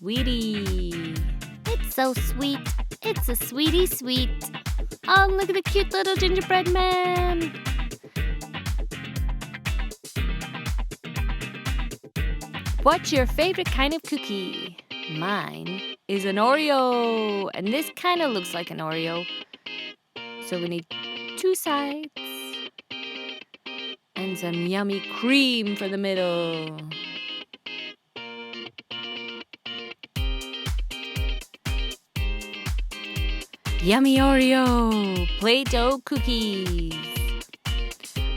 sweetie. It's so sweet. It's a sweetie sweet. Oh, look at the cute little gingerbread man. What's your favorite kind of cookie? Mine is an Oreo. And this kind of looks like an Oreo. So we need 2 sides. And some yummy cream for the middle. Yummy Oreo Play-Doh cookies.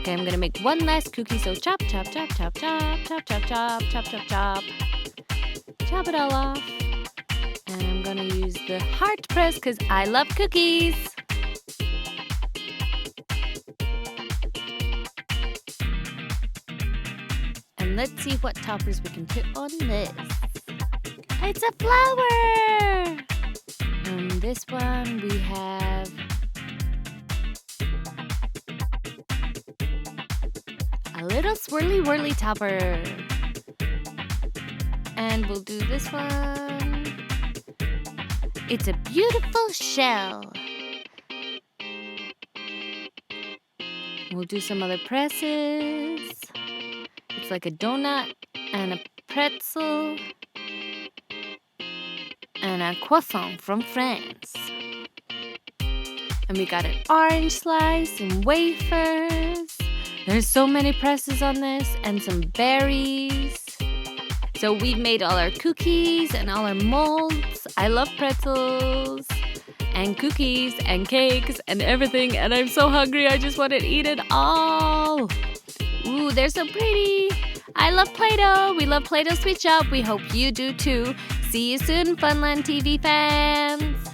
Okay, I'm gonna make one last cookie, so chop, chop, chop, chop, chop, chop, chop, chop, chop, chop, chop. Chop it all off. And I'm gonna use the heart press because I love cookies. And let's see what toppers we can put on this. It's a flower! On this one we have a little swirly whirly topper. And we'll do this one. It's a beautiful shell. We'll do some other presses. It's like a donut and a pretzel and a croissant from France. And we got an orange slice and wafers. There's so many presses on this and some berries. So we've made all our cookies and all our molds. I love pretzels and cookies and cakes and everything. And I'm so hungry, I just want to eat it all. Ooh, they're so pretty. I love Play-Doh. We love Play-Doh Sweet Shop. We hope you do too. See you soon, FunLand TV fans.